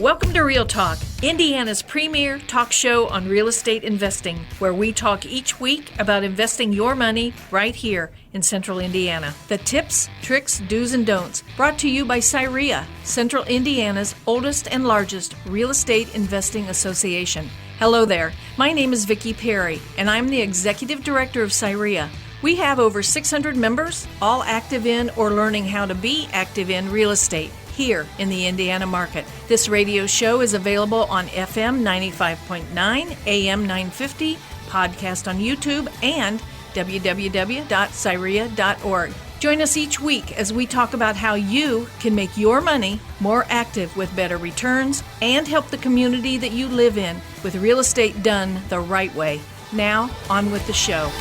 Welcome to Real Talk, Indiana's premier talk show on real estate investing, where we talk each week about investing your money right here in Central Indiana. The tips, tricks, do's, and don'ts, brought to you by CIREIA, Central Indiana's oldest and largest real estate investing association. Hello there, my name is Vicki Perry, and I'm the Executive Director of CIREIA. We have over 600 members, all active in or learning how to be active in real estate here in the Indiana market. This radio show is available on FM 95.9, AM 950, podcast on YouTube, and www.cireia.org. Join us each week as we talk about how you can make your money more active with better returns and help the community that you live in with real estate done the right way. Now, on with the show.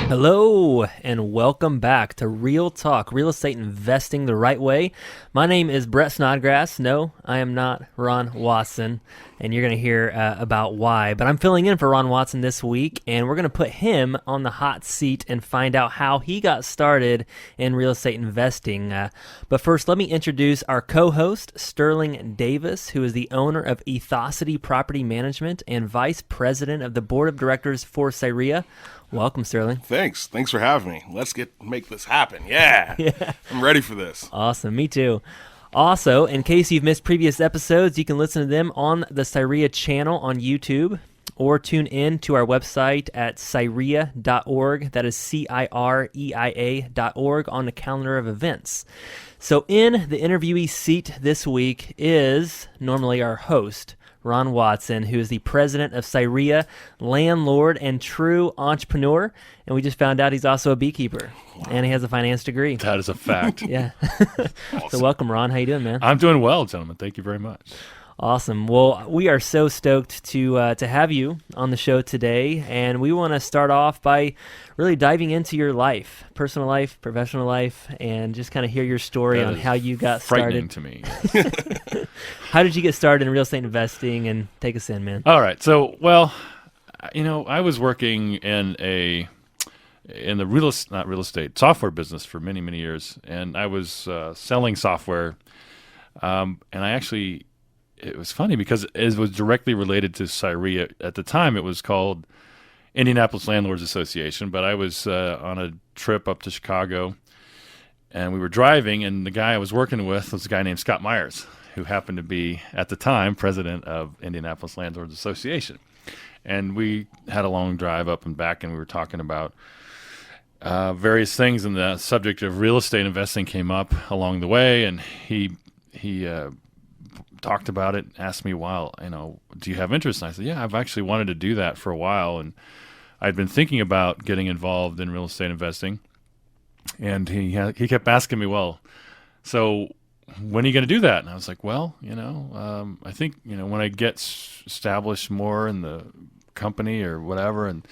Hello, and welcome back to Real Talk, Real Estate Investing the Right Way. My name is Brett Snodgrass. No, I am not Ron Watson, and you're going to hear about why. But I'm filling in for Ron Watson this week, and we're going to put him on the hot seat and find out how he got started in real estate investing. But first, let me introduce our co-host, Sterling Davis, who is the owner of Ethosity Property Management and Vice President of the Board of Directors for CIREIA. Welcome, Sterling. Thanks for having me. Let's make this happen. Yeah. I'm ready for this. Awesome. Me too. Also, in case you've missed previous episodes, you can listen to them on the CIREIA channel on YouTube or tune in to our website at cireia.org. That is CIREIA.org on the calendar of events. So in the interviewee seat this week is normally our host, Ron Watson, who is the president of CIREIA, landlord and true entrepreneur. And we just found out he's also a beekeeper. Wow. And he has a finance degree. That is a fact. Yeah. Awesome. So welcome, Ron. How you doing, man? I'm doing well, gentlemen. Thank you very much. Awesome. Well, we are so stoked to have you on the show today, and we want to start off by really diving into your life, personal life, professional life, and just kind of hear your story on how you got started. Frightening to me. Yes. How did you get started in real estate investing? And take us in, man. All right. So, well, I was working in the not real estate software business for many, many years, and I was selling software, and I actually. It was funny because it was directly related to CIREIA. At the time, it was called Indianapolis Landlords Association, but I was on a trip up to Chicago, and we were driving, and the guy I was working with was a guy named Scott Myers, who happened to be, at the time, president of Indianapolis Landlords Association. And we had a long drive up and back, and we were talking about various things, and the subject of real estate investing came up along the way, and he talked about it, asked me, well, do you have interest? And I said, yeah, I've actually wanted to do that for a while. And I'd been thinking about getting involved in real estate investing. And he kept asking me, well, so when are you going to do that? And I was like, well, I think, when I get established more in the company or whatever. And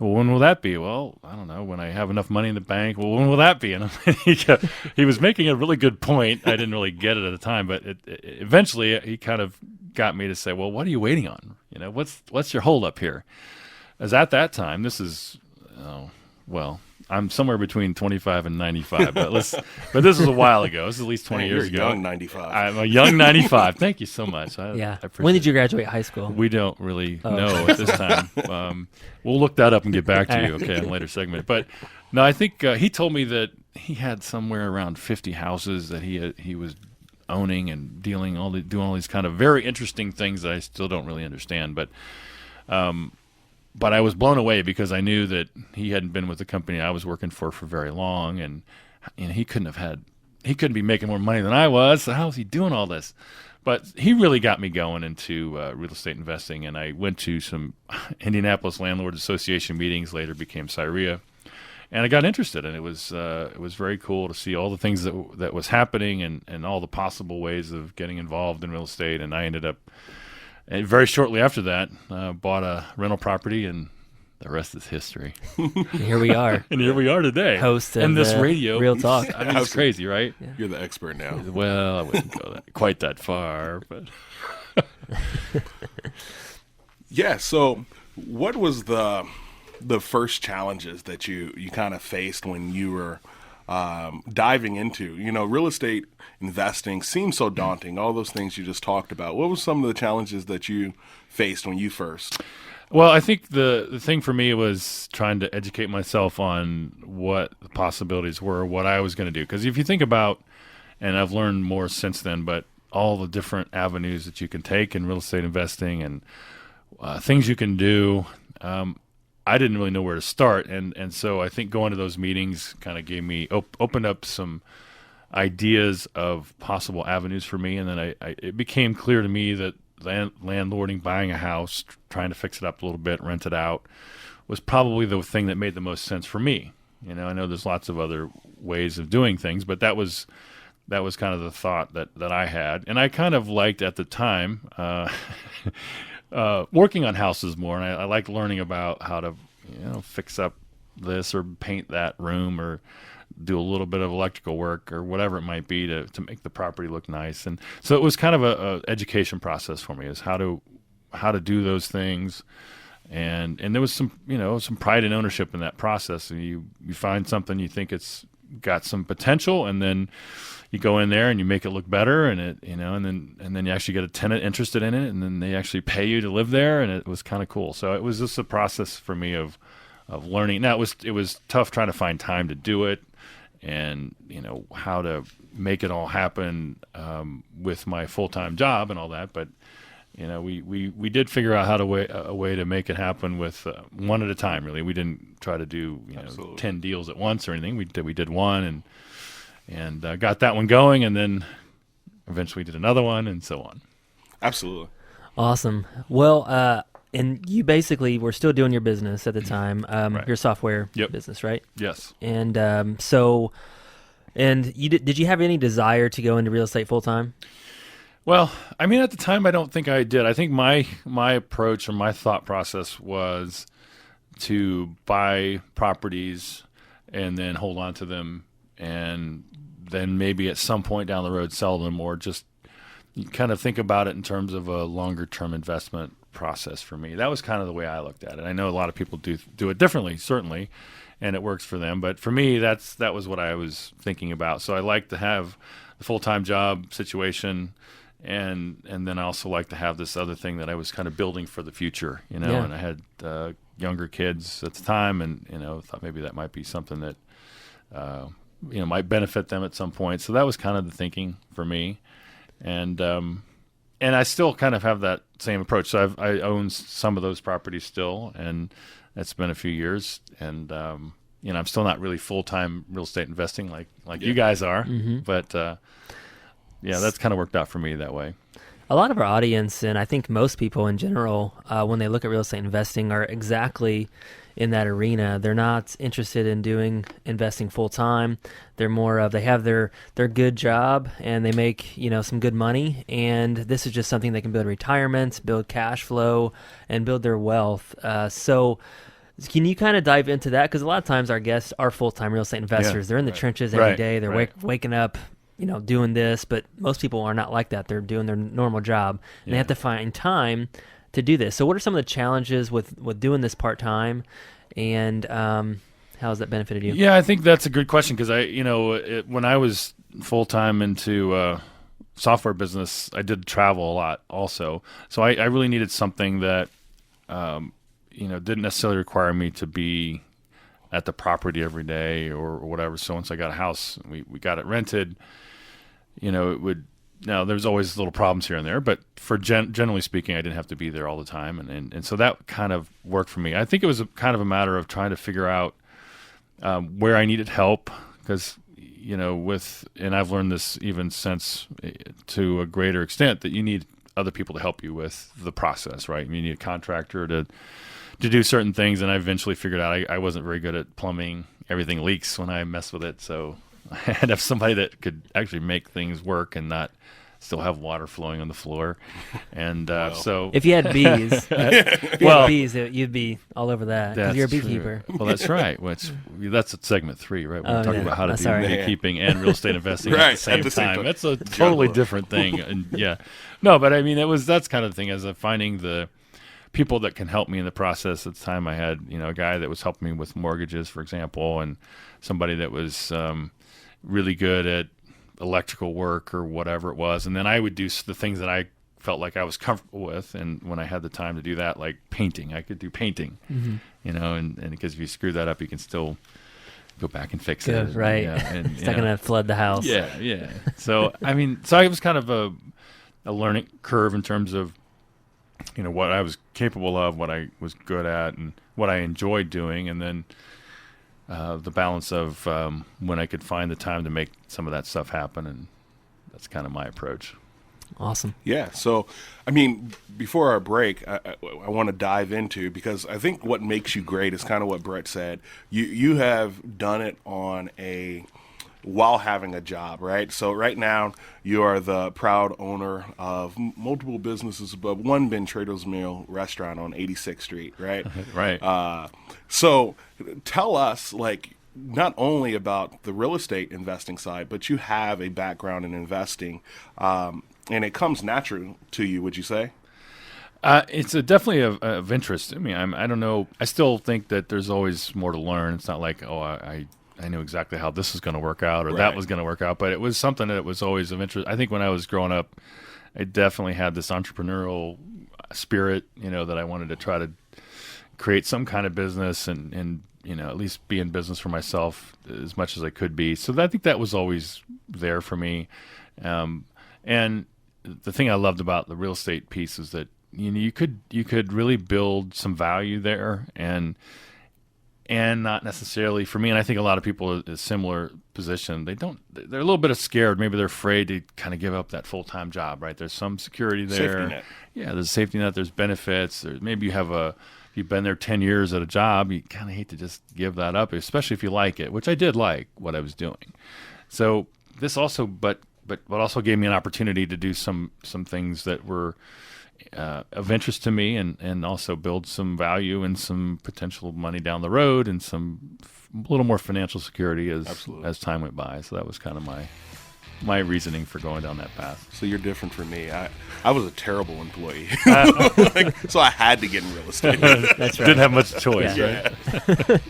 well, when will that be? Well, I don't know. When I have enough money in the bank. Well, when will that be? And he was making a really good point. I didn't really get it at the time, but eventually he kind of got me to say, well, what are you waiting on? What's your hold up here? As at that time, this is, I'm somewhere between 25 and 95, but this is a while ago. This is at least 20 years ago. Young 95. I'm a young 95. Thank you so much. I when did you graduate high school? We don't really know at this time. We'll look that up and get back to you, in a later segment. But no, I think he told me that he had somewhere around 50 houses that he was owning and doing all these kind of very interesting things that I still don't really understand. But I was blown away because I knew that he hadn't been with the company I was working for very long, and he couldn't be making more money than I was. So how was he doing all this? But he really got me going into real estate investing, and I went to some Indianapolis Landlords Association meetings. Later became CIREIA, and I got interested, and it was very cool to see all the things that was happening and all the possible ways of getting involved in real estate. And I ended up. And very shortly after that, bought a rental property, and the rest is history. Here we are. And here we are today. Host of and this radio. Real Talk. I mean, it's crazy, right? Yeah. You're the expert now. Well, I wouldn't go quite that far. But yeah, so what was the first challenges that you kind of faced when you were diving into? Real estate investing seems so daunting, all those things you just talked about. What were some of the challenges that you faced when you first? Well, I think the thing for me was trying to educate myself on what the possibilities were, what I was going to do. Because if you think about, and I've learned more since then, but all the different avenues that you can take in real estate investing and things you can do, I didn't really know where to start. And so I think going to those meetings kind of gave me, opened up some ideas of possible avenues for me. And then it became clear to me that landlording, buying a house, trying to fix it up a little bit, rent it out, was probably the thing that made the most sense for me. I know there's lots of other ways of doing things, but that was kind of the thought that I had. And I kind of liked at the time working on houses more, and I liked learning about how to fix up this or paint that room or do a little bit of electrical work or whatever it might be to make the property look nice. And so it was kind of a education process for me, is how to do those things. And there was some pride and ownership in that process. And you find something you think it's got some potential, and then you go in there and you make it look better, and and then you actually get a tenant interested in it, and then they actually pay you to live there, and it was kind of cool. So it was just a process for me of learning. Now it was tough trying to find time to do it, and how to make it all happen with my full-time job and all that. But we did figure out a way to make it happen with one at a time. Really, we didn't try to do 10 deals at once or anything. We did one and got that one going, and then eventually did another one, and so on. Absolutely. Awesome. Well, and you basically were still doing your business at the time, Right. your software Yep. business, right? Yes. And did you have any desire to go into real estate full time? Well, I mean, at the time, I don't think I did. I think my approach or my thought process was to buy properties and then hold on to them, and then maybe at some point down the road sell them, or just kind of think about it in terms of a longer term investment process for me. That was kind of the way I looked at it. I know a lot of people do it differently, certainly, and it works for them. But for me, that was what I was thinking about. So I like to have the full-time job situation, and then I also like to have this other thing that I was kind of building for the future, Yeah. And I had younger kids at the time, and thought maybe that might be something that might benefit them at some point. So that was kind of the thinking for me, and I still kind of have that same approach. So I own some of those properties still, and it's been a few years, and I'm still not really full-time real estate investing like you guys are, but that's kind of worked out for me that way. A lot of our audience, and I think most people in general, when they look at real estate investing, are exactly in that arena. They're not interested in doing investing full time. They're more of, they have their good job and they make some good money, and this is just something they can build retirement, build cash flow, and build their wealth. So can you kind of dive into that? Because a lot of times our guests are full-time real estate investors. Yeah, They're in the right. trenches every Right, day. They're right. waking up, doing this, but most people are not like that. They're doing their normal job, and they have to find time to do this. So what are some of the challenges with doing this part-time, and how has that benefited you? Yeah, I think that's a good question, because when I was full-time into software business, I did travel a lot also. So I really needed something that, didn't necessarily require me to be at the property every day or whatever. So once I got a house, we got it rented, it would, now there's always little problems here and there, but for generally speaking, I didn't have to be there all the time. And so that kind of worked for me. I think it was kind of a matter of trying to figure out where I needed help, because, and I've learned this even since to a greater extent, that you need other people to help you with the process, right? You need a contractor to do certain things, and I eventually figured out I wasn't very good at plumbing. Everything leaks when I mess with it, so I had to have somebody that could actually make things work and not still have water flowing on the floor. And so If you had bees, you'd be all over that because you're a true. beekeeper. Well, that's right. That's segment 3, right? We're talking about how to do sorry. beekeeping and real estate investing Right, at the same time. That's a Juggler. totally different thing. And no, but I mean, that's kind of the thing, as finding the people that can help me in the process. At the time, I had a guy that was helping me with mortgages, for example, and somebody that was really good at electrical work or whatever it was. And then I would do the things that I felt like I was comfortable with. And when I had the time to do that, like painting, I could do painting, and because if you screw that up, you can still go back and fix it. Right. Yeah, and, It's not going to flood the house. Yeah. So, I mean, so it was kind of a learning curve in terms of, what I was capable of, what I was good at, and what I enjoyed doing. And then the balance of when I could find the time to make some of that stuff happen. And that's kind of my approach. Awesome. Yeah. So, I mean, before our break, I want to dive into, because I think what makes you great is kind of what Brett said. You have done it while having a job, right? So right now you are the proud owner of multiple businesses, but one being Trader's Meal restaurant on 86th Street, right? Right. So tell us, like, not only about the real estate investing side, but you have a background in investing, and it comes natural to you, would you say? It's definitely of interest. I mean, I don't know. I still think that there's always more to learn. It's not like, I know exactly how this is going to work out or that was going to work out, but it was something that was always of interest. I think when I was growing up, I definitely had this entrepreneurial spirit, that I wanted to try to create some kind of business and at least be in business for myself as much as I could be. So I think that was always there for me. And the thing I loved about the real estate piece is that you could really build some value there, and not necessarily for me. And I think a lot of people in a similar position. They're a little bit scared. Maybe they're afraid to kind of give up that full-time job. Right? There's some security there. Safety net. Yeah, there's a safety net. There's benefits. Maybe you've been there 10 years at a job. You kind of hate to just give that up, especially if you like it, which I did like what I was doing. So this also, but also gave me an opportunity to do some things that were of interest to me, and also build some value and some potential money down the road, and some a little more financial security as time went by. So that was kind of my reasoning for going down that path. So you're different from me. I was a terrible employee, so I had to get in real estate. That's right. Didn't have much choice. Yeah. Right?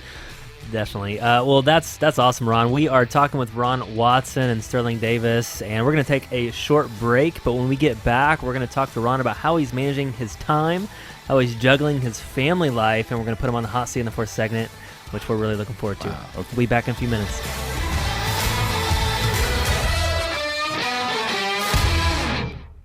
Definitely. Well, that's awesome, Ron. We are talking with Ron Watson and Sterling Davis, and we're going to take a short break. But when we get back, we're going to talk to Ron about how he's managing his time, how he's juggling his family life, and we're going to put him on the hot seat in the fourth segment, which we're really looking forward to. Wow, okay. We'll be back in a few minutes.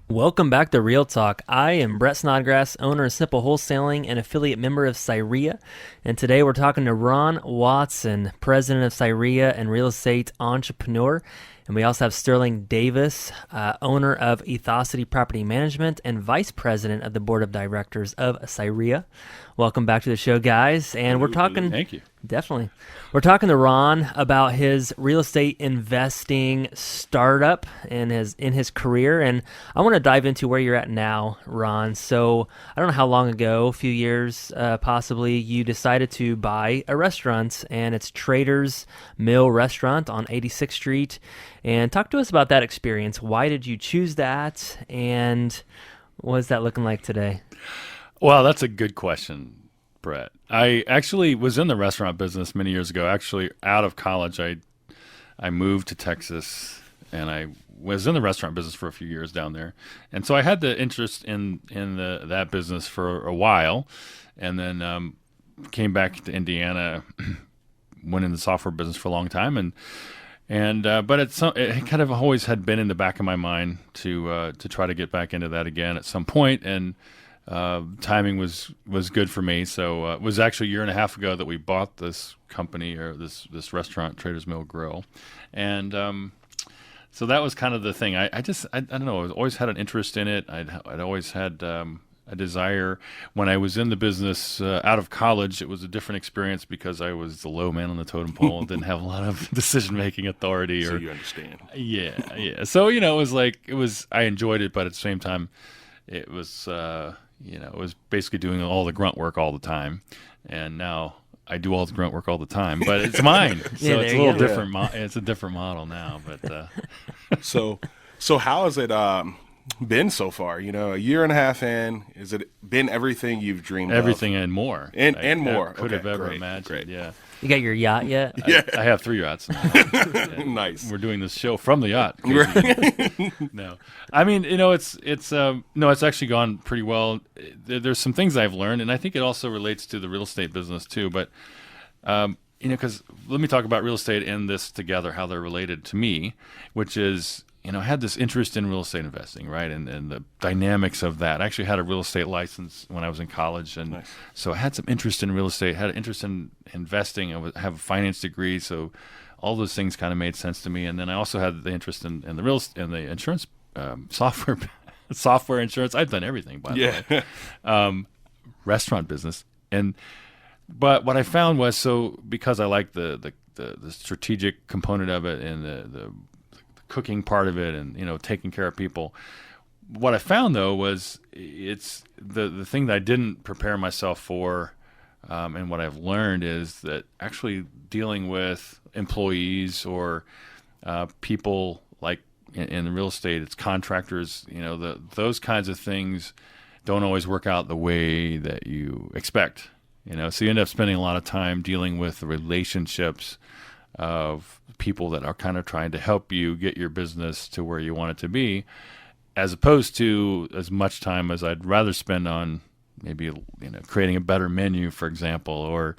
Welcome back to Real Talk. I am Brett Snodgrass, owner of Simple Wholesaling and affiliate member of CIREIA. And today we're talking to Ron Watson, president of CIREIA and real estate entrepreneur. And we also have Sterling Davis, owner of Ethosity Property Management and vice president of the board of directors of CIREIA. Welcome back to the show, guys. And we're talking... Thank you. Definitely. We're talking to Ron about his real estate investing startup and in his career. And I want to dive into where you're at now, Ron. So I don't know how long ago, a few years possibly, you decided to buy a restaurant, and it's Trader's Mill Restaurant on 86th Street. And talk to us about that experience. Why did you choose that? And what is that looking like today? Well, that's a good question, Brett. I actually was in the restaurant business many years ago. Actually, out of college, I moved to Texas, and I was in the restaurant business for a few years down there. And so I had the interest in that business for a while, and then came back to Indiana, went in the software business for a long time, but it kind of always had been in the back of my mind to try to get back into that again at some point, and timing was good for me. So it was actually a year and a half ago that we bought this company, or this restaurant, Trader's Mill Grill, and so that was kind of the thing. I don't know. I always had an interest in it. I'd always had a desire. When I was in the business out of college, it was a different experience because I was the low man on the totem pole and didn't have a lot of decision-making authority. So you understand. Yeah. So, it was I enjoyed it, but at the same time, it was, it was basically doing all the grunt work all the time. And now I do all the grunt work all the time, but it's mine. So it's a little different. It's a different model now, but. So how is it, been so far? A year and a half in. Is it been everything you've dreamed of? Everything and more. And more. Could Okay, have ever great, imagined. great. Yeah. You got your yacht yet? Yeah. I have 3 yachts now. Nice. We're doing this show from the yacht. No, I mean, it's actually gone pretty well. There's some things I've learned, and I think it also relates to the real estate business too. But because let me talk about real estate and this together, how they're related to me, which is, I had this interest in real estate investing, right, and the dynamics of that. I actually had a real estate license when I was in college, and Nice. so I had some interest in real estate, had an interest in investing. I have a finance degree, so all those things kind of made sense to me. And then I also had the interest in the insurance software insurance. I've done everything, by the way. Restaurant business, but what I found was, so because I like the strategic component of it and the cooking part of it, and taking care of people. What I found though was it's the thing that I didn't prepare myself for, and what I've learned is that actually dealing with employees or people like in real estate, it's contractors. Those kinds of things don't always work out the way that you expect. So you end up spending a lot of time dealing with the relationships of people that are kind of trying to help you get your business to where you want it to be, as opposed to as much time as I'd rather spend on maybe creating a better menu, for example, or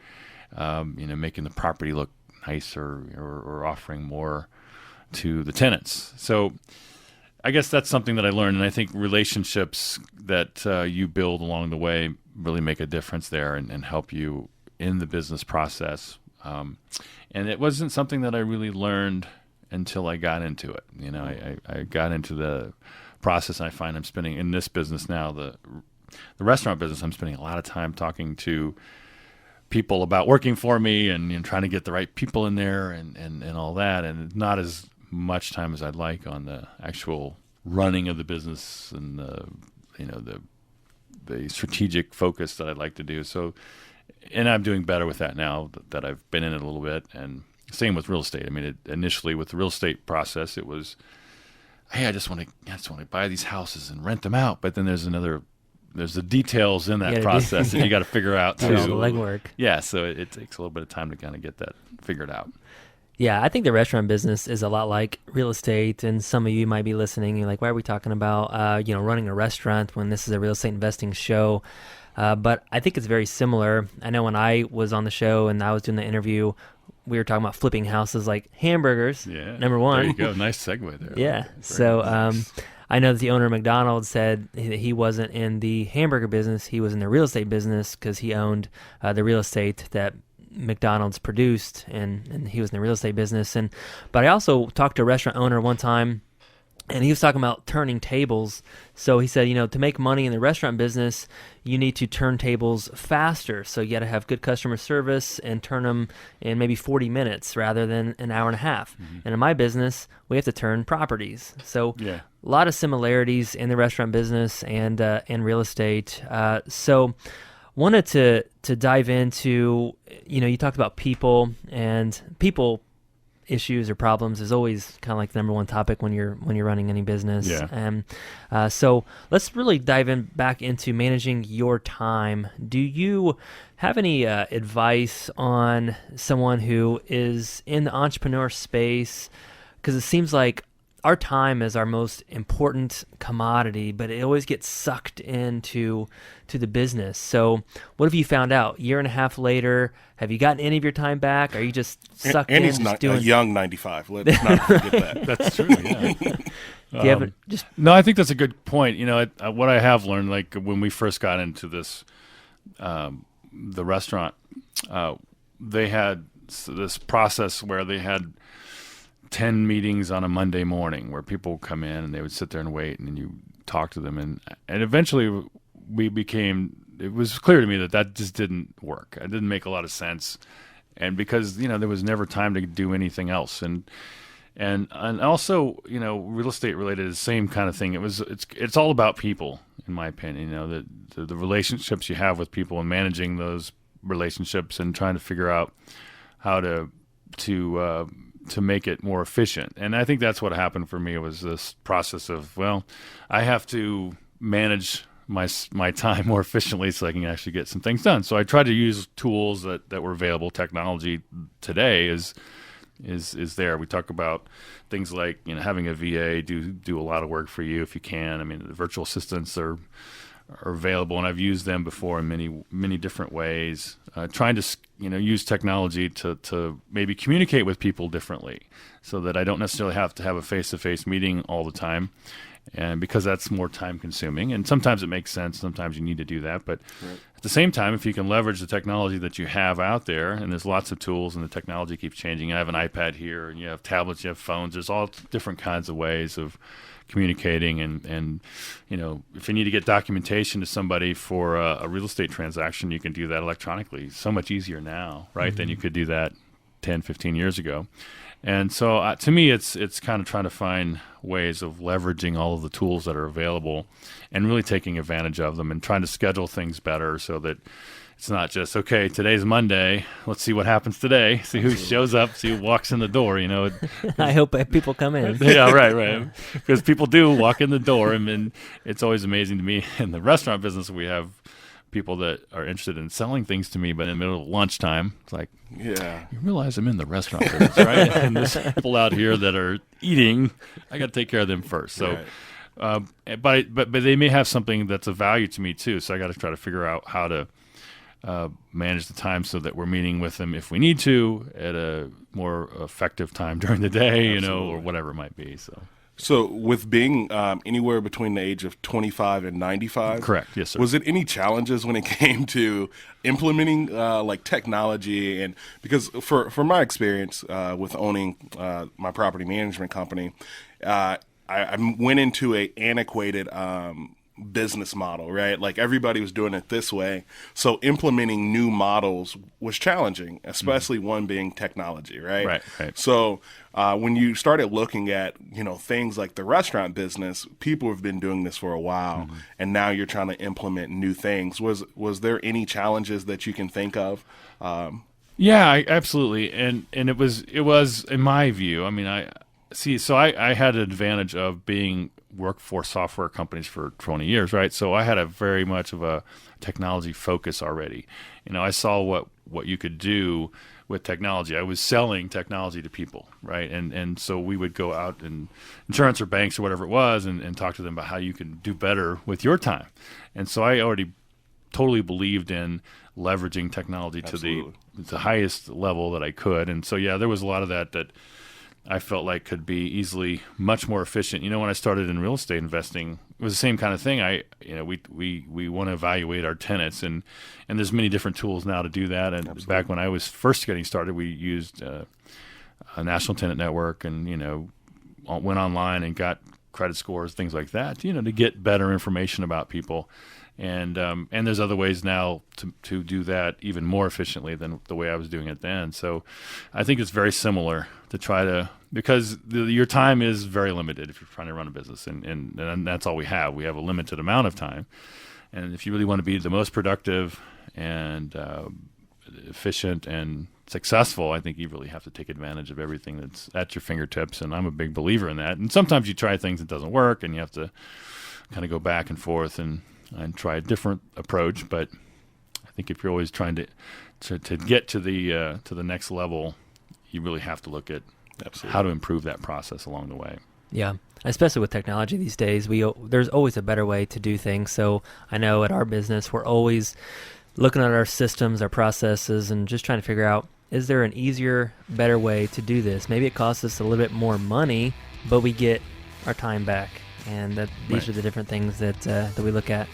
making the property look nicer, or offering more to the tenants. So I guess that's something that I learned, and I think relationships that you build along the way really make a difference there and help you in the business process. And it wasn't something that I really learned until I got into it. I got into the process, and I find I'm spending in this business now, the restaurant business, I'm spending a lot of time talking to people about working for me and trying to get the right people in there and all that, and not as much time as I'd like on the actual running of the business and the strategic focus that I'd like to do. So, and I'm doing better with that now that I've been in it a little bit. And same with real estate. I mean, initially with the real estate process, it was, hey, I just want to buy these houses and rent them out. But then there's the details in that process that you got to figure out too. All the legwork. Yeah, so it takes a little bit of time to kind of get that figured out. Yeah, I think the restaurant business is a lot like real estate, and some of you might be listening. You're like, why are we talking about running a restaurant when this is a real estate investing show? But I think it's very similar. I know when I was on the show and I was doing the interview, we were talking about flipping houses like hamburgers. Yeah, number one. There you go. Nice segue there. Yeah. So I know that the owner of McDonald's said that he wasn't in the hamburger business. He was in the real estate business because he owned the real estate that McDonald's produced, and he was in the real estate business. But I also talked to a restaurant owner one time, and he was talking about turning tables. So he said, to make money in the restaurant business, you need to turn tables faster. So you got to have good customer service and turn them in maybe 40 minutes rather than an hour and a half. Mm-hmm. And in my business, we have to turn properties. So a lot of similarities in the restaurant business and real estate. So wanted to dive into, you talked about people, and people issues or problems is always kind of like the number one topic when you're running any business. Yeah. And so let's really dive in back into managing your time. Do you have any advice on someone who is in the entrepreneur space? Because it seems like our time is our most important commodity, but it always gets sucked into the business. So what have you found out? Year and a half later, have you gotten any of your time back? Are you just sucked in? And he's not a young 95. Let's not forget that. That's true. Yeah. No, I think that's a good point. What I have learned, like when we first got into this, the restaurant, they had this process where they had 10 meetings on a Monday morning where people would come in and they would sit there and wait, and then you talk to them. And eventually it was clear to me that just didn't work. It didn't make a lot of sense. And because, there was never time to do anything else. And also, real estate related is the same kind of thing. It's all about people, in my opinion, the relationships you have with people and managing those relationships and trying to figure out how to to make it more efficient. And I think that's what happened for me, was this process of, well, I have to manage my time more efficiently so I can actually get some things done. So I tried to use tools that were available. Technology today is there. We talk about things like, having a VA do a lot of work for you if you can. I mean, the virtual assistants are available, and I've used them before in many different ways. Trying to use technology to maybe communicate with people differently, so that I don't necessarily have to have a face-to-face meeting all the time, and because that's more time consuming. And sometimes it makes sense. Sometimes you need to do that, but at the same time, if you can leverage the technology that you have out there, and there's lots of tools, and the technology keeps changing. I have an iPad here, and you have tablets, you have phones. There's all different kinds of ways of communicating, and if you need to get documentation to somebody for a real estate transaction, you can do that electronically. So much easier now, right, than you could do that 10, 15 years ago. And so to me, it's kind of trying to find ways of leveraging all of the tools that are available and really taking advantage of them, and trying to schedule things better so that it's not just, okay, today's Monday, let's see what happens today, see who shows up, see who walks in the door, I hope people come in. Yeah, right. Because people do walk in the door, and it's always amazing to me. In the restaurant business, we have people that are interested in selling things to me, but in the middle of lunchtime, it's like, Yeah. you realize I'm in the restaurant business, right? And there's people out here that are eating. I got to take care of them first. So, but they may have something that's of value to me too. So I got to try to figure out how to manage the time so that we're meeting with them if we need to at a more effective time during the day, or whatever it might be. So with being anywhere between the age of 25 and 95, correct, yes, sir. Was it any challenges when it came to implementing like technology? And because for my experience with owning my property management company, I went into a antiquated business model, right? Like everybody was doing it this way. So implementing new models was challenging, especially one being technology, right? Right. So when you started looking at, things like the restaurant business, people have been doing this for a while, and now you're trying to implement new things. Was there any challenges that you can think of? Yeah, absolutely. And it was in my view, I had an advantage of being worked for software companies for 20 years, right? So I had a very much of a technology focus already. I saw what you could do with technology. I was selling technology to people, right? And so we would go out and insurance or banks or whatever it was and talk to them about how you can do better with your time. And so I already totally believed in leveraging technology to the highest level that I could. And so, there was a lot of that I felt like could be easily much more efficient. When I started in real estate investing, it was the same kind of thing. We want to evaluate our tenants, and there's many different tools now to do that. And back when I was first getting started, we used a national tenant network, and went online and got credit scores, things like that. To get better information about people. And there's other ways now to do that even more efficiently than the way I was doing it then. So I think it's very similar to try to, because your time is very limited if you're trying to run a business, and that's all we have. We have a limited amount of time. And if you really want to be the most productive and efficient and successful, I think you really have to take advantage of everything that's at your fingertips. And I'm a big believer in that. And sometimes you try things that doesn't work, and you have to kind of go back and forth and try a different approach. But I think if you're always trying to get to the next level, you really have to look at how to improve that process along the way. Yeah, especially with technology these days, there's always a better way to do things. So I know at our business, we're always looking at our systems, our processes, and just trying to figure out, is there an easier, better way to do this? Maybe it costs us a little bit more money, but we get our time back. And these are the different things that we look at.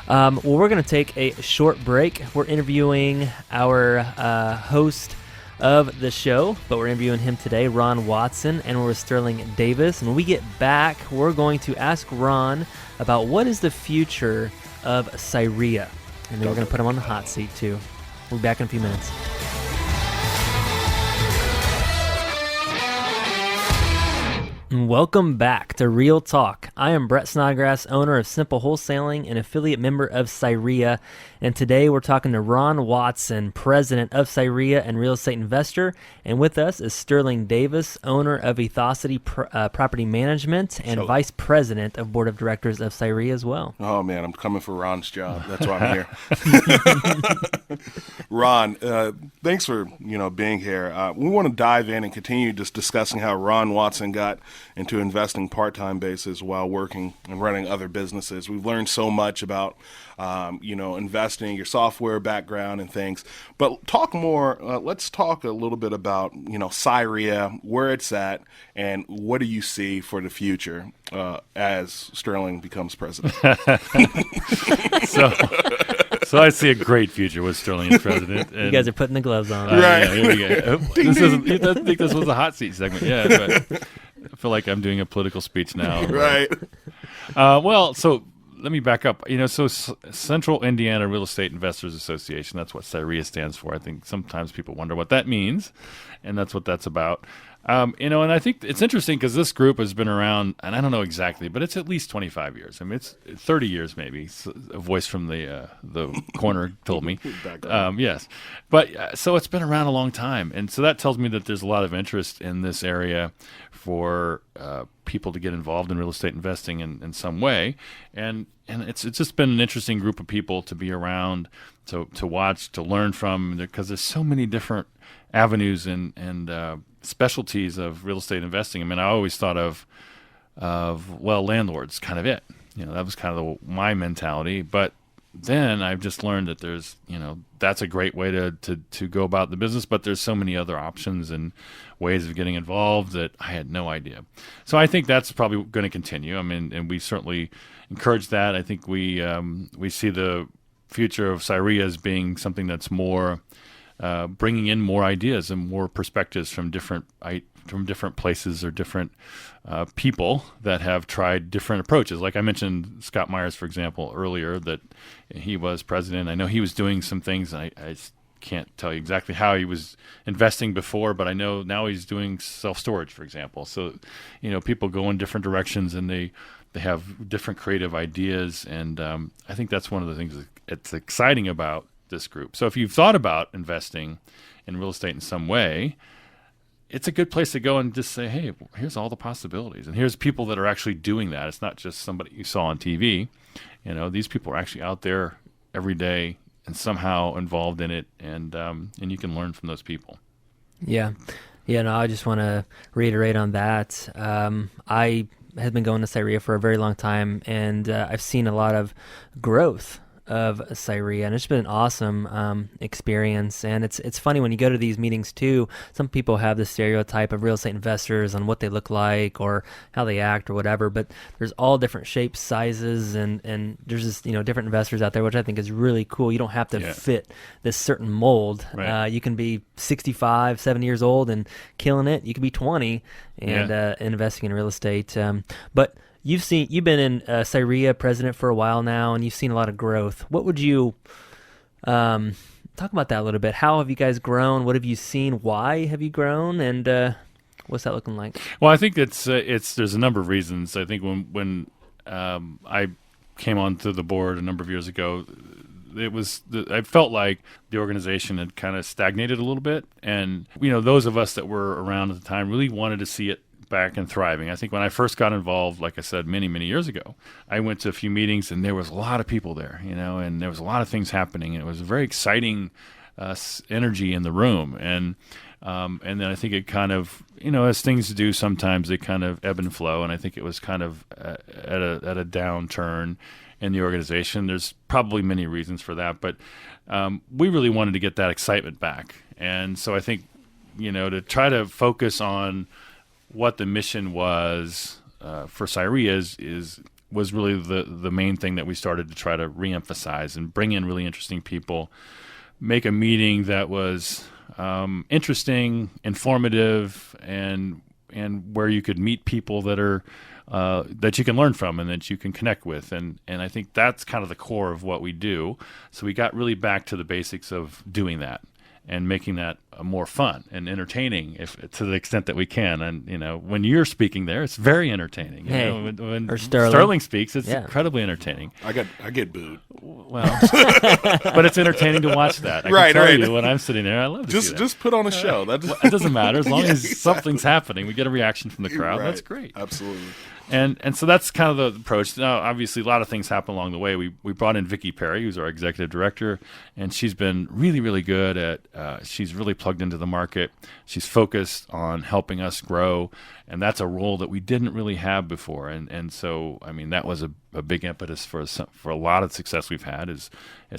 Well, we're going to take a short break. We're interviewing our host of the show, but we're interviewing him today, Ron Watson, and we're with Sterling Davis. And when we get back, we're going to ask Ron about what is the future of CIREIA. And then we're going to put him on the hot seat, too. We'll be back in a few minutes. Welcome back to Real Talk. I am Brett Snodgrass, owner of Simple Wholesaling and affiliate member of CIREIA. And today we're talking to Ron Watson, president of CIREIA and real estate investor. And with us is Sterling Davis, owner of Ethosity Property Management and vice president of board of directors of CIREIA as well. Oh, man, I'm coming for Ron's job. That's why I'm here. Ron, thanks for being here. We want to dive in and continue just discussing how Ron Watson got into investing part-time basis while working and running other businesses. We've learned so much about investing, your software background and things. But talk more. Let's talk a little bit about CIREIA, where it's at, and what do you see for the future as Sterling becomes president. So I see a great future with Sterling as president. And, you guys are putting the gloves on. Right. Yeah, here we go. I think this was a hot seat segment. Yeah, but I feel like I'm doing a political speech now. Right. So let me back up. Central Indiana Real Estate Investors Association, that's what CIREIA stands for. I think sometimes people wonder what that means, and that's what that's about. And I think it's interesting because this group has been around, and I don't know exactly, but it's at least 25 years. I mean, it's 30 years maybe. A voice from the corner told me. Yes. But so it's been around a long time. And so that tells me that there's a lot of interest in this area for people to get involved in real estate investing in some way. And it's just been an interesting group of people to be around, to watch, to learn from, because there's so many different avenues and specialties of real estate investing. I mean, I always thought of landlords, kind of it. That was kind of my mentality. But then I've just learned that there's, that's a great way to go about the business, but there's so many other options and ways of getting involved that I had no idea. So I think that's probably going to continue. I mean, and we certainly encourage that. I think we see the future of CIREIA as being something that's more bringing in more ideas and more perspectives from different places or different people that have tried different approaches. Like I mentioned Scott Myers, for example, earlier, that he was president. I know he was doing some things. I can't tell you exactly how he was investing before, but I know now he's doing self-storage, for example. So, people go in different directions and they have different creative ideas. And I think that's one of the things that's exciting about this group. So if you've thought about investing in real estate in some way, it's a good place to go and just say, hey, here's all the possibilities. And here's people that are actually doing that. It's not just somebody you saw on TV. These people are actually out there every day and somehow involved in it. And you can learn from those people. Yeah. Yeah, no, I just want to reiterate on that. I have been going to CIREIA for a very long time, and I've seen a lot of growth of CIREIA, and it's been an awesome experience. And it's funny when you go to these meetings too, some people have the stereotype of real estate investors on what they look like or how they act or whatever, but there's all different shapes, sizes, and there's just different investors out there, which I think is really cool. You don't have to fit this certain mold. Right. You can be 65, 70 years old and killing it. You can be 20 and investing in real estate. But you've been in CIREIA president for a while now, and you've seen a lot of growth. What would you talk about that a little bit? How have you guys grown? What have you seen? Why have you grown? And what's that looking like? Well, I think there's a number of reasons. I think when I came onto the board a number of years ago, I felt like the organization had kind of stagnated a little bit, and those of us that were around at the time really wanted to see it back and thriving. I think when I first got involved, like I said, many, many years ago, I went to a few meetings and there was a lot of people there, and there was a lot of things happening, and it was a very exciting energy in the room. And then I think it kind of, as things do sometimes, they kind of ebb and flow. And I think it was kind of at a downturn in the organization. There's probably many reasons for that, but we really wanted to get that excitement back. And so I think, to try to focus on what the mission was for CIREIA was really the main thing that we started to try to reemphasize and bring in really interesting people, make a meeting that was interesting, informative, and where you could meet people that are that you can learn from and that you can connect with. And I think that's kind of the core of what we do. So we got really back to the basics of doing that. and making that more fun and entertaining, if to the extent that we can. And when you're speaking there, it's very entertaining. Hey, when or Sterling. Sterling speaks, it's incredibly entertaining. I get booed. Well, but it's entertaining to watch that. I can tell you when I'm sitting there, I love to see that. Just put on a show. It doesn't matter as long as something's happening. We get a reaction from the crowd. Right. That's great. Absolutely. And so that's kind of the approach. Now, obviously, a lot of things happen along the way. We brought in Vicki Perry, who's our executive director, and she's been really, really good at. She's really plugged into the market. She's focused on helping us grow, and that's a role that we didn't really have before. And so, I mean, that was a big impetus for a lot of success we've had is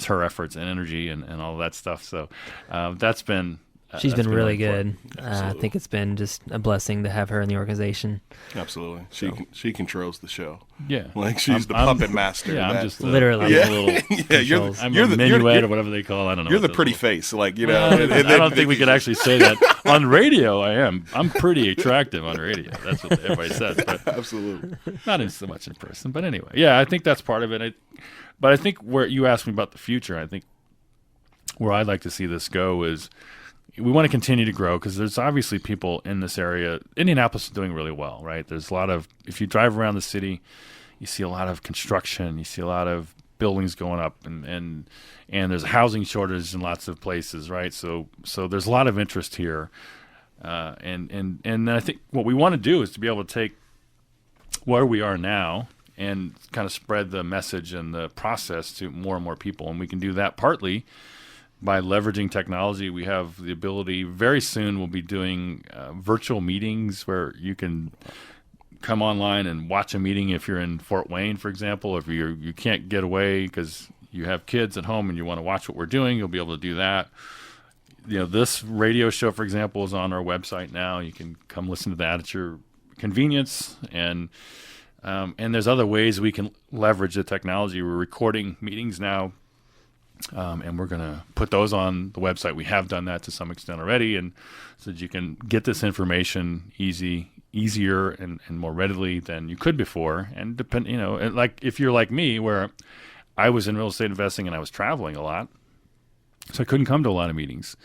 her efforts and energy and all that stuff. So that's been. She's been really good. Yeah, I think it's been just a blessing to have her in the organization. Absolutely. She controls the show. Yeah. Like she's the puppet master. Yeah, I'm just literally. I'm a little you're the minuet or whatever they call it. I don't know. You're the pretty face. Like, I don't think we could actually say that. On radio, I am. I'm pretty attractive on radio. That's what everybody says. But absolutely. Not so much in person. But anyway, yeah, I think that's part of it. But I think where you asked me about the future, I think where I'd like to see this go is we want to continue to grow because there's obviously people in this area. Indianapolis is doing really well, right? There's a lot of, if you drive around the city, you see a lot of construction, you see a lot of buildings going up, and there's a housing shortage in lots of places, right? So there's a lot of interest here, and I think what we want to do is to be able to take where we are now and kind of spread the message and the process to more and more people, and we can do that partly by leveraging technology. We have the ability, very soon we'll be doing virtual meetings where you can come online and watch a meeting if you're in Fort Wayne, for example. If you can't get away because you have kids at home and you want to watch what we're doing, you'll be able to do that. This radio show, for example, is on our website now. You can come listen to that at your convenience. And there's other ways we can leverage the technology. We're recording meetings now. And we're going to put those on the website. We have done that to some extent already, and so that you can get this information easier and more readily than you could before. And like if you're like me, where I was in real estate investing and I was traveling a lot, so I couldn't come to a lot of meetings.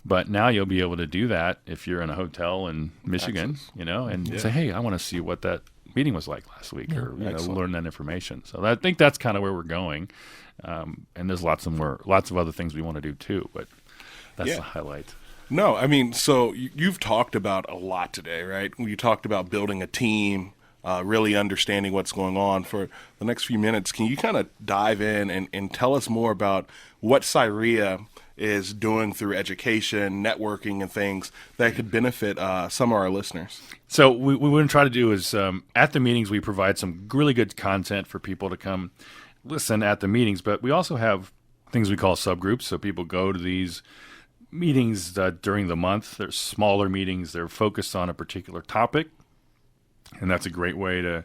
But now you'll be able to do that if you're in a hotel in Michigan, and say, hey, I want to see what that meeting was like last week, or learn that information. So I think that's kind of where we're going. And there's lots of other things we want to do too, but that's the highlight. No, I mean, so you've talked about a lot today, right? You talked about building a team, really understanding what's going on. For the next few minutes, can you kind of dive in and tell us more about what CIREIA is doing through education, networking, and things that could benefit some of our listeners? So what we want to try to do is at the meetings, we provide some really good content for people to come listen at the meetings, but we also have things we call subgroups. So people go to these meetings during the month. They're smaller meetings. They're focused on a particular topic, and that's a great way to,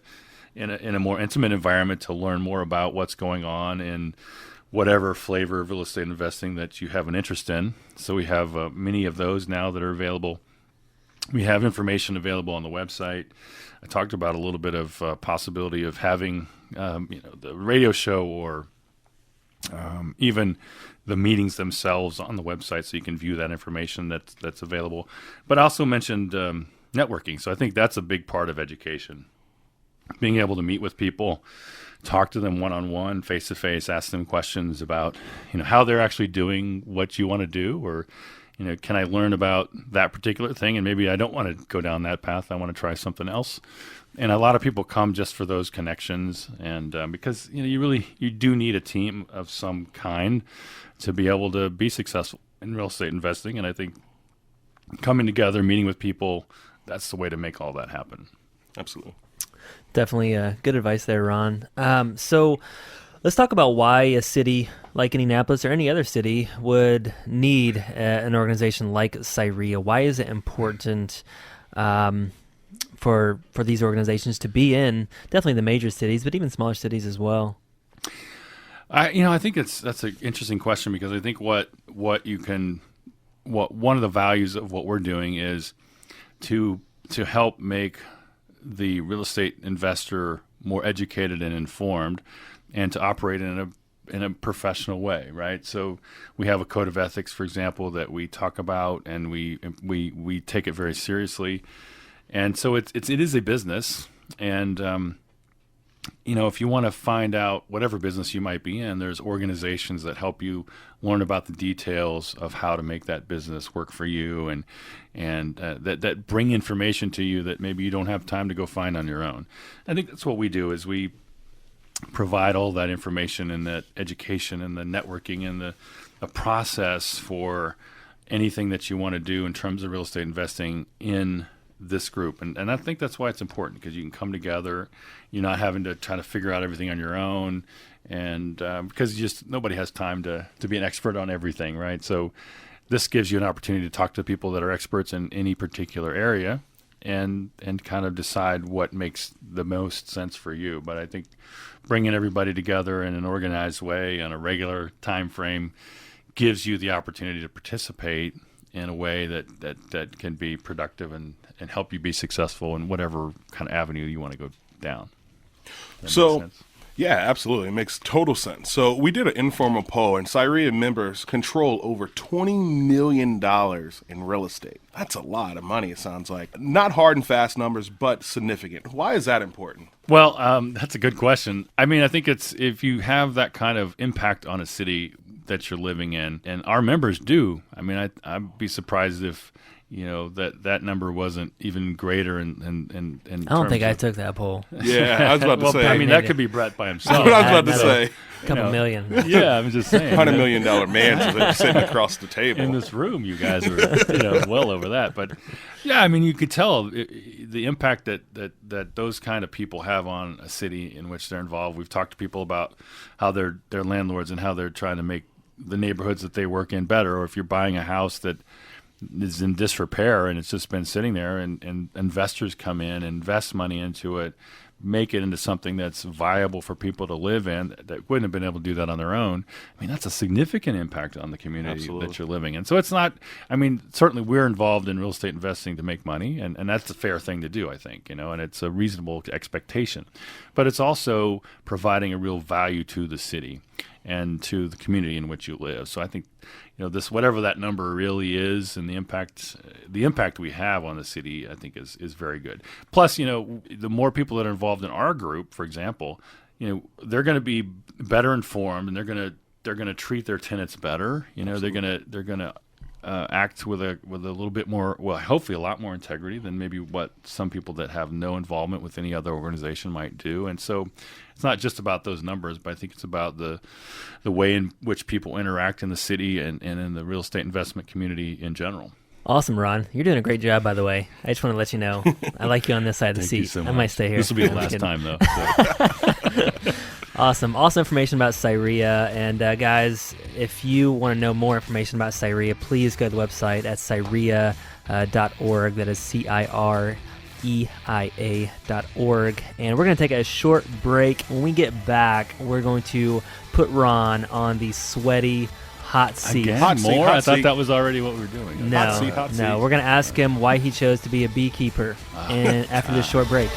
in a more intimate environment, to learn more about what's going on in whatever flavor of real estate investing that you have an interest in. So we have many of those now that are available. We have information available on the website. I talked about a little bit of possibility of having the radio show or even the meetings themselves on the website, so you can view that information that's available. But I also mentioned networking. So I think that's a big part of education. Being able to meet with people, talk to them one-on-one, face-to-face, ask them questions about how they're actually doing what you want to do, or can I learn about that particular thing? And maybe I don't want to go down that path. I want to try something else. And a lot of people come just for those connections. And because, you do need a team of some kind to be able to be successful in real estate investing. And I think coming together, meeting with people, that's the way to make all that happen. Absolutely. Definitely good advice there, Ron. So let's talk about why a city like Indianapolis or any other city would need an organization like CIREIA. Why is it important for these organizations to be in definitely the major cities, but even smaller cities as well? I think that's an interesting question, because I think what one of the values of what we're doing is to help make the real estate investor more educated and informed, and to operate in in a professional way, right? So we have a code of ethics, for example, that we talk about, and we take it very seriously. And so it is a business, and if you want to find out whatever business you might be in, there's organizations that help you learn about the details of how to make that business work for you, and that bring information to you that maybe you don't have time to go find on your own. I think that's what we do, is we provide all that information and that education and the networking and the process for anything that you want to do in terms of real estate investing in this group. And I think that's why it's important, because you can come together. You're not having to try to figure out everything on your own, and because nobody has time to be an expert on everything, right? So this gives you an opportunity to talk to people that are experts in any particular area and kind of decide what makes the most sense for you. But I think bringing everybody together in an organized way on a regular time frame gives you the opportunity to participate in a way that can be productive and help you be successful in whatever kind of avenue you want to go down. So, yeah, absolutely. It makes total sense. So we did an informal poll, and CIREIA members control over $20 million in real estate. That's a lot of money, it sounds like. Not hard and fast numbers, but significant. Why is that important? Well, that's a good question. I mean, I think it's if you have that kind of impact on a city that you're living in, and our members do. I mean, I'd be surprised if that number wasn't even greater in I don't think I took that poll. Yeah, I was about to say. I mean, that could be Brett by himself. That's what I was about to say. A couple million. Yeah, I'm just saying. $100 million man sitting across the table. In this room, you guys are well over that. But yeah, I mean, you could tell the impact that those kind of people have on a city in which they're involved. We've talked to people about how they're landlords and how they're trying to make the neighborhoods that they work in better. Or if you're buying a house that is in disrepair and it's just been sitting there, and investors come in, invest money into it, make it into something that's viable for people to live in that wouldn't have been able to do that on their own. I mean, that's a significant impact on the community Absolutely. that you're living in. So it's not, I mean, certainly we're involved in real estate investing to make money, and that's a fair thing to do, I think, and it's a reasonable expectation. But it's also providing a real value to the city and to the community in which you live. So I think, this, whatever that number really is, and the impact we have on the city, I think is very good. Plus, the more people that are involved in our group, for example, they're going to be better informed, and they're going to treat their tenants better. Absolutely. They're going to act with a little bit more, well, hopefully a lot more integrity than maybe what some people that have no involvement with any other organization might do. And so it's not just about those numbers, but I think it's about the way in which people interact in the city and in the real estate investment community in general. Awesome, Ron. You're doing a great job, by the way. I just want to let you know. I like you on this side of the Thank seat. you so I much. might stay here. This will be the last time, though. So. Awesome information about CIREIA. And guys, if you want to know more information about CIREIA, please go to the website at cireia.org. That is CIREIA.org. And we're going to take a short break. When we get back, we're going to put Ron on the sweaty hot seat. Again, Hot seat, more? hot I thought seat. that was already what we were doing. No, Hot seat. we're going to ask him why he chose to be a beekeeper. And after this short break.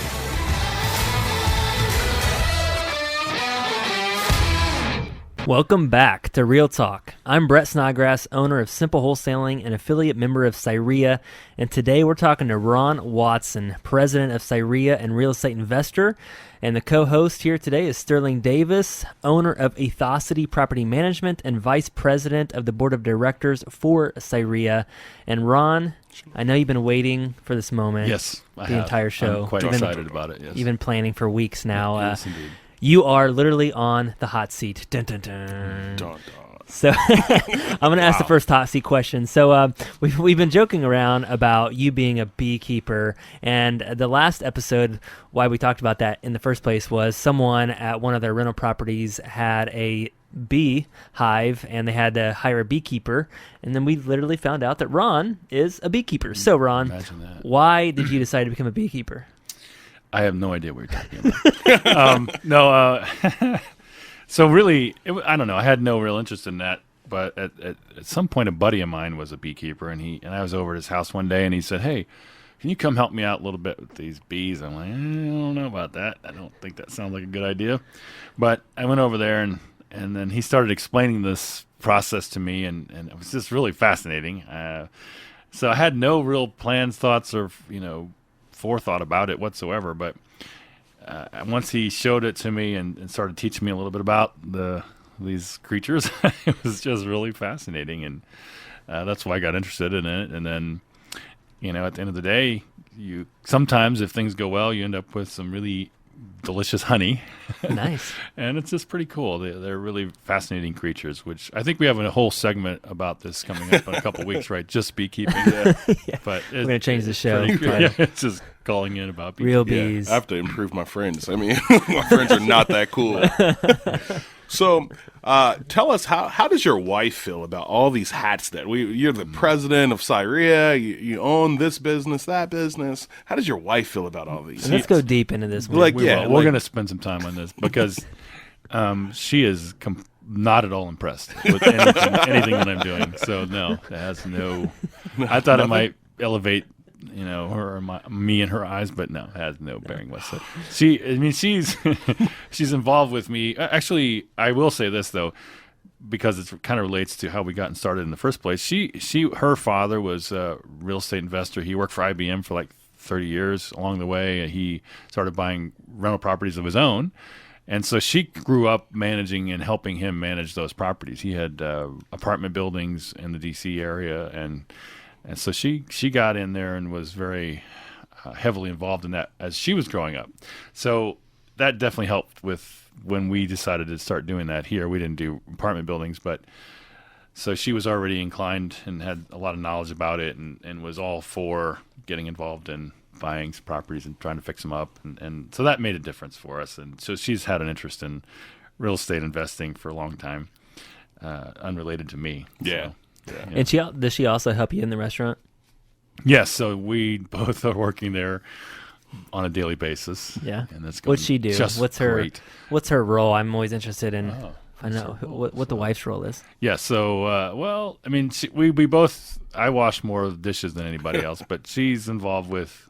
Welcome back to Real Talk. I'm Brett Snodgrass, owner of Simple Wholesaling and affiliate member of CIREIA, and today we're talking to Ron Watson, president of CIREIA and real estate investor, and the co-host here today is Sterling Davis, owner of Ethosity Property Management and vice president of the board of directors for CIREIA. And Ron, I know you've been waiting for this moment. Yes, I the have. entire show. I'm quite excited about it. Yes, You've been planning for weeks now. Yes, indeed. You are literally on the hot seat. Dun, dun, dun. Dun, dun. So I'm going to ask the first hot seat question. So we've been joking around about you being a beekeeper, and the last episode, why we talked about that in the first place was someone at one of their rental properties had a bee hive, and they had to hire a beekeeper, and then we literally found out that Ron is a beekeeper. So Ron, Imagine that. why did you decide to become a beekeeper? I have no idea what you're talking about. So really, I don't know. I had no real interest in that. But at some point, a buddy of mine was a beekeeper, and I was over at his house one day, and he said, "Hey, can you come help me out a little bit with these bees?" I'm like, I don't know about that. I don't think that sounds like a good idea. But I went over there, and then he started explaining this process to me, and it was just really fascinating. So I had no real plans, thoughts, or forethought about it whatsoever. But once he showed it to me and started teaching me a little bit about these creatures, it was just really fascinating, and that's why I got interested in it. And then, at the end of the day, sometimes if things go well, you end up with some really delicious honey. Nice. And it's just pretty cool. They're really fascinating creatures, which I think we have a whole segment about this coming up in a couple of weeks, right? Just beekeeping. Yeah. But We're going to change the show. It's just calling in about beekeeping. Real bees. I have to improve my friends. I mean, my friends are not that cool. So tell us, how does your wife feel about all these hats that you're the president of CIREIA, you own this business, that business. How does your wife feel about all these? And let's go deep into this one. Like, We're going to spend some time on this because she is not at all impressed with anything that I'm doing. So no, it has no. I thought it might elevate, her or me in her eyes, but no, it has no bearing whatsoever. She's she's involved with me. Actually, I will say this though, because it kind of relates to how we gotten started in the first place. Her father was a real estate investor. He worked for IBM for like 30 years. Along the way, he started buying rental properties of his own. And so she grew up managing and helping him manage those properties. He had apartment buildings in the D.C. area, and so she got in there and was very heavily involved in that as she was growing up. So that definitely helped with when we decided to start doing that here. We didn't do apartment buildings, but so she was already inclined and had a lot of knowledge about it, and was all for getting involved in buying some properties and trying to fix them up. And so that made a difference for us. And so she's had an interest in real estate investing for a long time, unrelated to me. Yeah. So, And does she also help you in the restaurant? Yes. So we both are working there on a daily basis. Yeah. And that's What's she do? Just What's great. her role? I'm always interested in. I know role? what the wife's role is. Yeah. So, we both. I wash more dishes than anybody else, but she's involved with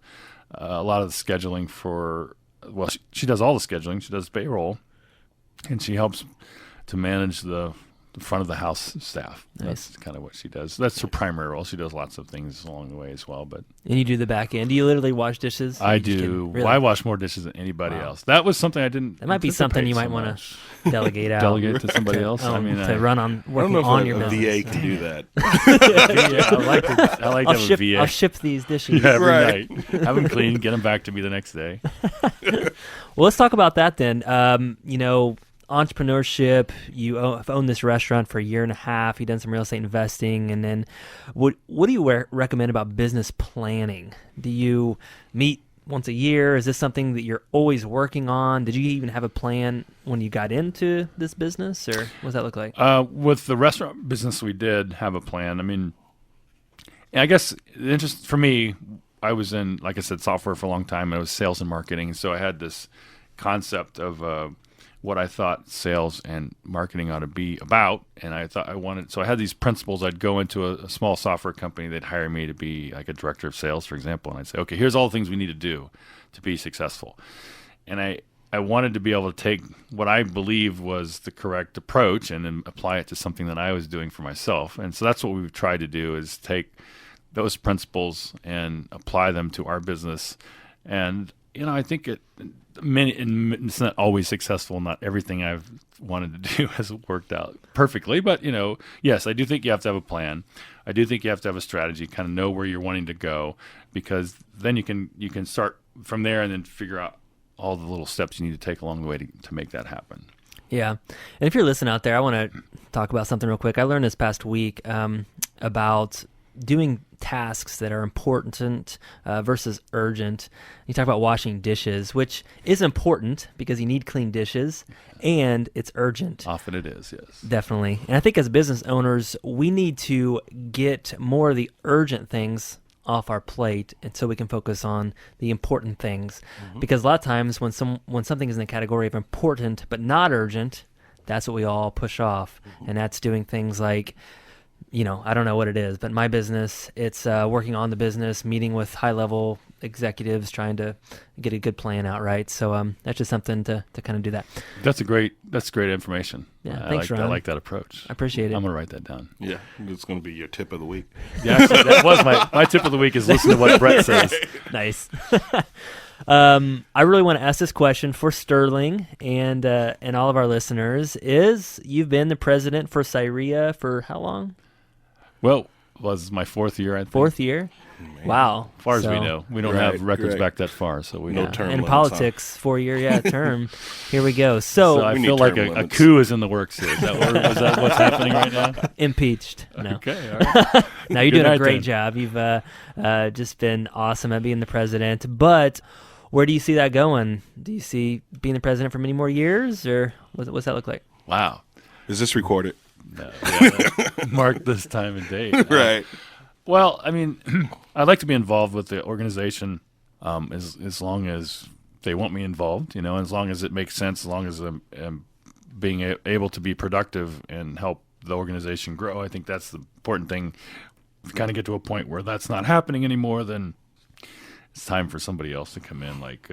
a lot of the scheduling for. Well, she does all the scheduling. She does payroll, and she helps to manage the front of the house staff. Nice. That's kind of what she does. That's her primary role. She does lots of things along the way as well. But And you do the back end. Do you literally wash dishes? I You just do. kidding? Really? Well, I wash more dishes than anybody else. That was something I didn't. That might be something you might want to delegate out. delegate to somebody else. to I run on I don't working know if on your a business. VA can do that. I like to have a VA. I'll ship these dishes. Yeah, every Right. night. Have them clean, get them back to me the next day. Well, let's talk about that then. Entrepreneurship. You have owned this restaurant for a year and a half. You've done some real estate investing, and then what do you recommend about business planning? Do you meet once a year? Is this something that you're always working on? Did you even have a plan when you got into this business, or what does that look like? With the restaurant business, we did have a plan. I mean, I guess the interest for me, I was in, like I said, software for a long time, and I was sales and marketing. So I had this concept of what I thought sales and marketing ought to be about, and I had these principles. I'd go into a small software company. They'd hire me to be like a director of sales, for example, and I'd say, okay, here's all the things we need to do to be successful. And I wanted to be able to take what I believe was the correct approach and then apply it to something that I was doing for myself. And so that's what we've tried to do, is take those principles and apply them to our business. And I think it's not always successful. Not everything I've wanted to do has worked out perfectly, but yes, I do think you have to have a plan. I do think you have to have a strategy, kind of know where you're wanting to go, because then you can start from there and then figure out all the little steps you need to take along the way to make that happen. Yeah. And if you're listening out there, I want to talk about something real quick. I learned this past week about doing tasks that are important versus urgent. You talk about washing dishes, which is important because you need clean dishes, and it's urgent. Often it is, yes. Definitely. And I think as business owners, we need to get more of the urgent things off our plate, and so we can focus on the important things. Mm-hmm. Because a lot of times when something is in the category of important but not urgent, that's what we all push off. Mm-hmm. And that's doing things like, I don't know what it is, but my business, it's working on the business, meeting with high-level executives trying to get a good plan out, right? So that's just something to kind of do that. That's great information. Yeah, thanks, Ron. I like that approach. I appreciate it. I'm going to write that down. Yeah, it's going to be your tip of the week. Yeah, actually, that was my tip of the week is listen to what Brett says. Nice. I really want to ask this question for Sterling and all of our listeners. You've been the president for CIREIA for how long? Well, was my 4th year, I think. 4th year? Man. Wow. As far as we know. We don't have records back that far, so we No don't. term in limits, politics, 4 year, term. Here we go. So I we feel need like term a limits. coup is in the works here. Is that what's happening right now? impeached. No. Okay, all right. Now you're Good doing a night, great then. job. You've just been awesome at being the president. But where do you see that going? Do you see being the president for many more years, or what's that look like? Wow. Is this recorded? No, yeah, mark this time and date. Right. Well, I mean, I'd like to be involved with the organization as long as they want me involved, as long as it makes sense, as long as I'm being able to be productive and help the organization grow. I think that's the important thing. If you kind of get to a point where that's not happening anymore, then it's time for somebody else to come in, like,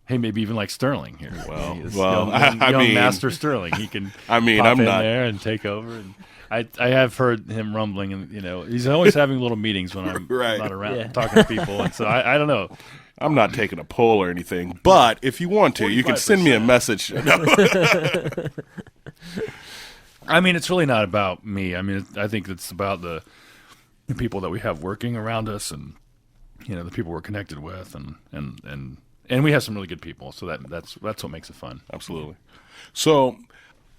hey, maybe even like Sterling here. Well, young Master Sterling. He can I'm pop in not. there and take over. And I have heard him rumbling, and he's always having little meetings when I'm Right. not around Yeah. talking to people, and so I don't know. I'm not taking a poll or anything, but if you want to, you can send me a 45%. message. No. I mean, it's really not about me. I mean, I think it's about the people that we have working around us, and the people we're connected with, and we have some really good people. So that's what makes it fun. Absolutely. So,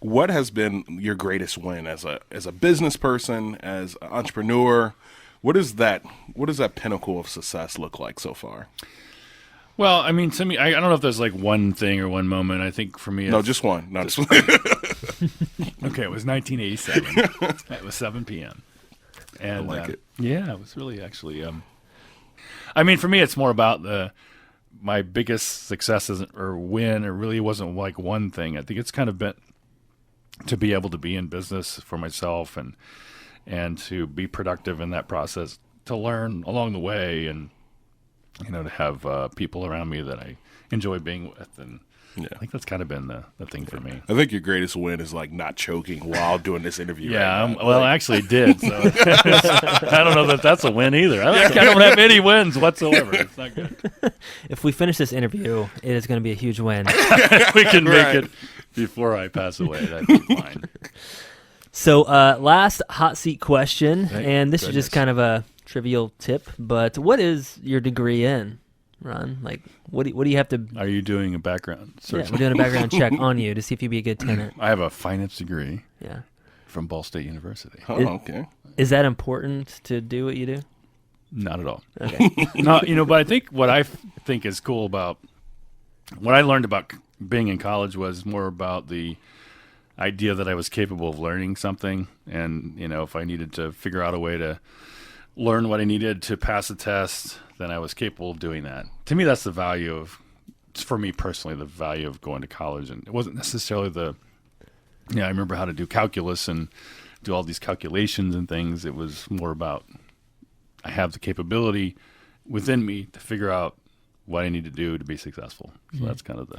what has been your greatest win as a business person, as an entrepreneur? What does that pinnacle of success look like so far? Well, I mean, to me, I don't know if there's like one thing or one moment. I think for me, No, just one. Not just okay. It was 1987. It was 7 p.m. And I like it. Yeah, it was really actually. I mean, for me, it's more about my biggest successes or win. It really wasn't like one thing. I think it's kind of been to be able to be in business for myself and to be productive in that process, to learn along the way, and to have people around me that I enjoy being with, and Yeah. I think that's kind of been the thing for me. I think your greatest win is like not choking while doing this interview. Yeah, right now. well, I actually did. So I don't know that that's a win either. I don't have any wins whatsoever. It's not good. If we finish this interview, it is going to be a huge win. We can make Right. it before I pass away. That'd be fine. So last hot seat question, Thank and this is goodness. just kind of a trivial tip, but what is your degree in, Ron? Like, what do you have to... Are you doing a background Yeah, search? we're doing a background check on you to see if you'd be a good tenant. I have a finance degree Yeah. from Ball State University. Oh, It- okay. Is that important to do what you do? Not at all. Okay. No, but I think what I think is cool about what I learned about being in college was more about the idea that I was capable of learning something, and if I needed to figure out a way to learn what I needed to pass a test, then I was capable of doing that. To me, that's the value of, for me personally, the value of going to college. And it wasn't necessarily I remember how to do calculus and do all these calculations and things. It was more about I have the capability within me to figure out what I need to do to be successful. So that's kind of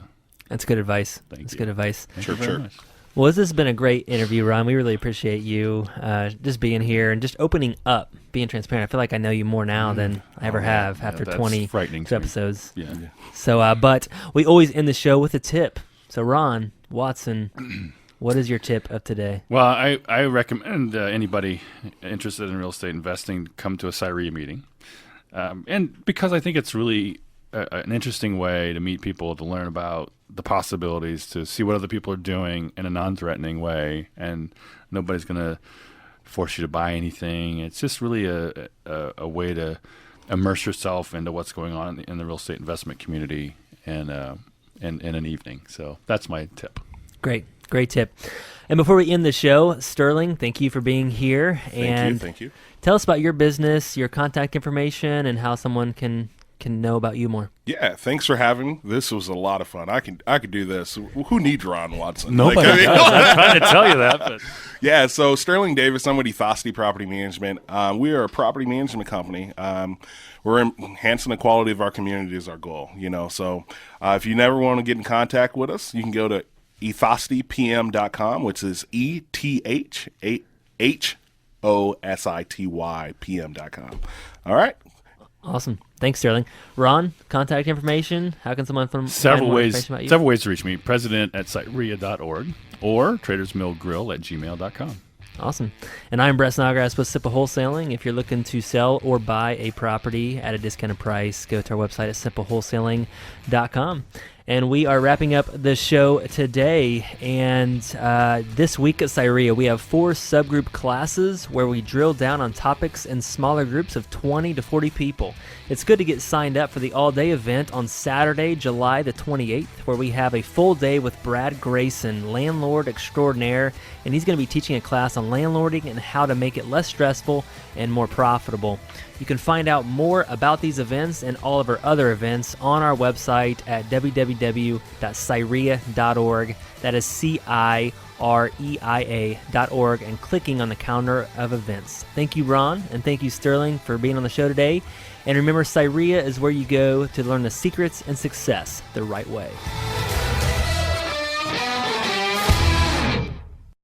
That's good advice. Thank That's you. good advice. Thank Sure, you very sure. much. Well, this has been a great interview, Ron. We really appreciate you just being here and just opening up, being transparent. I feel like I know you more now than I ever have after that's 20 frightening to me. episodes. Yeah. So, but we always end the show with a tip. So, Ron Watson, what is your tip of today? Well, I recommend anybody interested in real estate investing come to a CIREIA meeting. And because I think it's really an interesting way to meet people, to learn about the possibilities, to see what other people are doing in a non-threatening way, and nobody's going to force you to buy anything. It's just really a way to immerse yourself into what's going on in the real estate investment community and in an evening. So that's my tip. Great tip. And before we end the show, Sterling, thank you for being here. Thank you. And Thank you. tell us about your business, your contact information, and how someone can can know about you more. Yeah, thanks for having me. This was a lot of fun. I could do this. Who needs Ron Watson? Nobody does. I'm trying to tell you that. But. Yeah, so Sterling Davis, I'm with Ethosity Property Management. We are a property management company. We're enhancing the quality of our community is our goal, So if you never want to get in contact with us, you can go to ethositypm.com, which is ETHOSITYPM.com. All right. Awesome. Thanks, Sterling. Ron, contact information. How can someone find Several more ways information about you? Several ways to reach me. President at CIREIA.org or tradersmillgrill@gmail.com. Awesome. And I'm Brett Snodgrass with Simple Wholesaling. If you're looking to sell or buy a property at a discounted price, go to our website at simplewholesaling.com. And we are wrapping up the show today. And this week at CIREIA, we have 4 subgroup classes where we drill down on topics in smaller groups of 20 to 40 people. It's good to get signed up for the all-day event on Saturday, July the 28th, where we have a full day with Brad Grayson, landlord extraordinaire, and he's going to be teaching a class on landlording and how to make it less stressful and more profitable. You can find out more about these events and all of our other events on our website at www.cireia.org. That is CIREIA.org, and clicking on the calendar of events. Thank you, Ron, and thank you, Sterling, for being on the show today. And remember, CIREIA is where you go to learn the secrets and success the right way.